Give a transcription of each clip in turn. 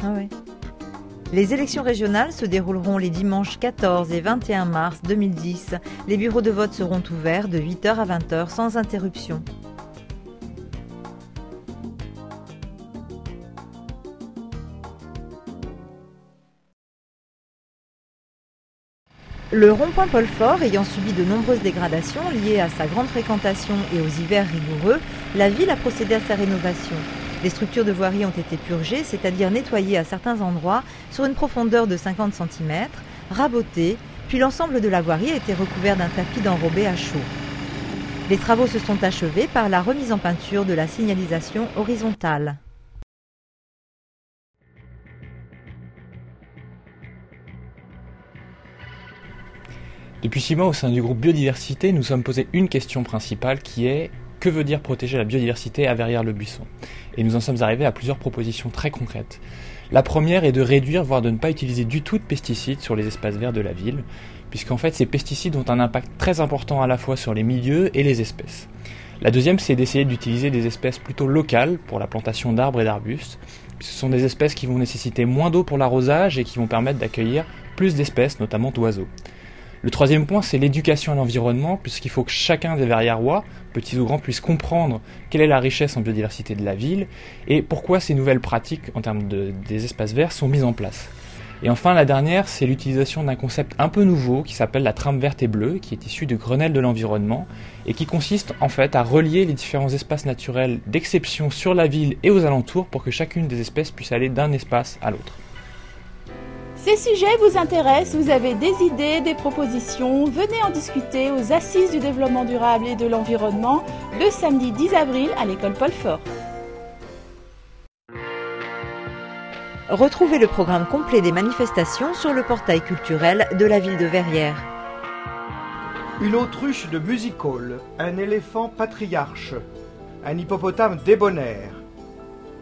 Ah ouais. Les élections régionales se dérouleront les dimanches 14 et 21 mars 2010. Les bureaux de vote seront ouverts de 8h à 20h sans interruption. Le rond-point Paul Fort ayant subi de nombreuses dégradations liées à sa grande fréquentation et aux hivers rigoureux, la ville a procédé à sa rénovation. Les structures de voirie ont été purgées, c'est-à-dire nettoyées à certains endroits sur une profondeur de 50 cm, rabotées, puis l'ensemble de la voirie a été recouvert d'un tapis d'enrobé à chaud. Les travaux se sont achevés par la remise en peinture de la signalisation horizontale. Depuis 6 mois, au sein du groupe Biodiversité, nous sommes posé une question principale qui est: que veut dire protéger la biodiversité à Verrières-le-Buisson? Et nous en sommes arrivés à plusieurs propositions très concrètes. La première est de réduire, voire de ne pas utiliser du tout de pesticides sur les espaces verts de la ville, puisqu'en fait ces pesticides ont un impact très important à la fois sur les milieux et les espèces. La deuxième, c'est d'essayer d'utiliser des espèces plutôt locales pour la plantation d'arbres et d'arbustes. Ce sont des espèces qui vont nécessiter moins d'eau pour l'arrosage et qui vont permettre d'accueillir plus d'espèces, notamment d'oiseaux. Le troisième point, c'est l'éducation à l'environnement, puisqu'il faut que chacun des Verrièrois, petits ou grands, puisse comprendre quelle est la richesse en biodiversité de la ville et pourquoi ces nouvelles pratiques en termes des espaces verts sont mises en place. Et enfin, la dernière, c'est l'utilisation d'un concept un peu nouveau qui s'appelle la trame verte et bleue, qui est issu du Grenelle de l'environnement et qui consiste en fait à relier les différents espaces naturels d'exception sur la ville et aux alentours pour que chacune des espèces puisse aller d'un espace à l'autre. Ces sujets vous intéressent, vous avez des idées, des propositions, venez en discuter aux Assises du développement durable et de l'environnement le samedi 10 avril à l'école Paul Fort. Retrouvez le programme complet des manifestations sur le portail culturel de la ville de Verrières. Une autruche de music-hall, un éléphant patriarche, un hippopotame débonnaire,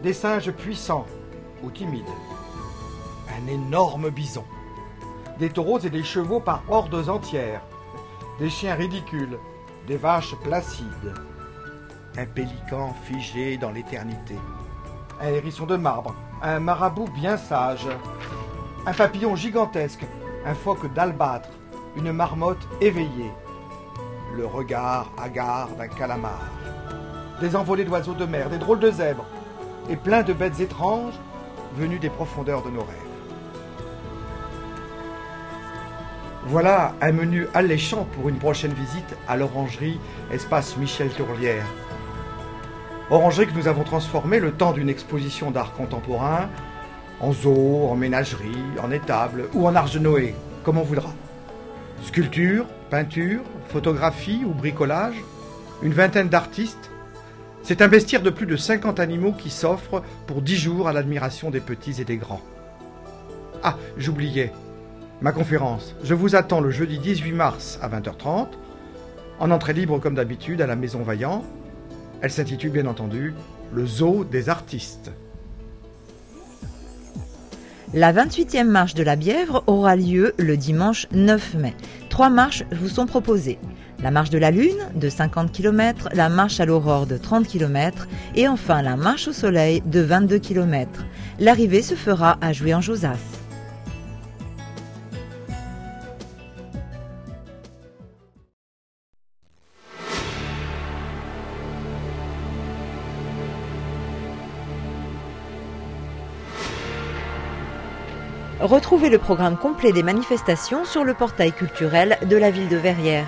des singes puissants ou timides, un énorme bison, des taureaux et des chevaux par hordes entières, des chiens ridicules, des vaches placides, un pélican figé dans l'éternité, un hérisson de marbre, un marabout bien sage, un papillon gigantesque, un phoque d'albâtre, une marmotte éveillée, le regard hagard d'un calamar, des envolées d'oiseaux de mer, des drôles de zèbres, et plein de bêtes étranges venues des profondeurs de nos rêves. Voilà un menu alléchant pour une prochaine visite à l'orangerie Espace Michel Tourlière. Orangerie que nous avons transformée le temps d'une exposition d'art contemporain en zoo, en ménagerie, en étable ou en arche de Noé, comme on voudra. Sculpture, peinture, photographie ou bricolage, une vingtaine d'artistes. C'est un bestiaire de plus de 50 animaux qui s'offre pour 10 jours à l'admiration des petits et des grands. Ah, j'oubliais. Ma conférence, je vous attends le jeudi 18 mars à 20h30, en entrée libre comme d'habitude à la Maison Vaillant. Elle s'intitule bien entendu « Le zoo des artistes ». La 28e marche de la Bièvre aura lieu le dimanche 9 mai. 3 marches vous sont proposées. La marche de la Lune de 50 km, la marche à l'aurore de 30 km et enfin la marche au soleil de 22 km. L'arrivée se fera à Jouy-en-Josas. Retrouvez le programme complet des manifestations sur le portail culturel de la ville de Verrières.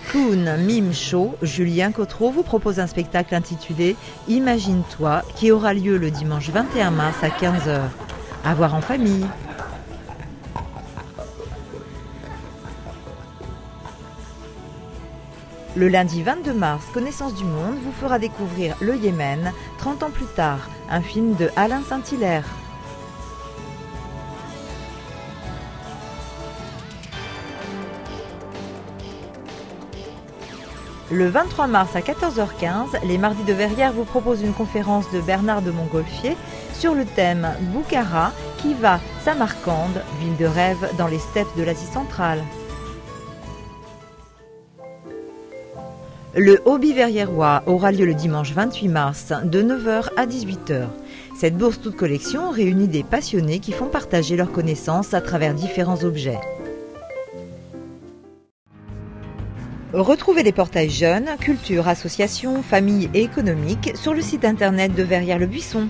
Clown, mime, show, Julien Cotreau vous propose un spectacle intitulé « Imagine-toi » qui aura lieu le dimanche 21 mars à 15h. À voir en famille. Le lundi 22 mars, Connaissance du Monde vous fera découvrir Le Yémen, 30 ans plus tard, un film de Alain Saint-Hilaire. Le 23 mars à 14h15, les Mardis de Verrières vous proposent une conférence de Bernard de Montgolfier sur le thème « Boukhara qui va Samarcande, ville de rêve dans les steppes de l'Asie centrale ». Le Hobby verriérois aura lieu le dimanche 28 mars de 9h à 18h. Cette bourse toute collection réunit des passionnés qui font partager leurs connaissances à travers différents objets. Retrouvez les portails jeunes, culture, associations, famille et économique sur le site internet de Verrières-le-Buisson.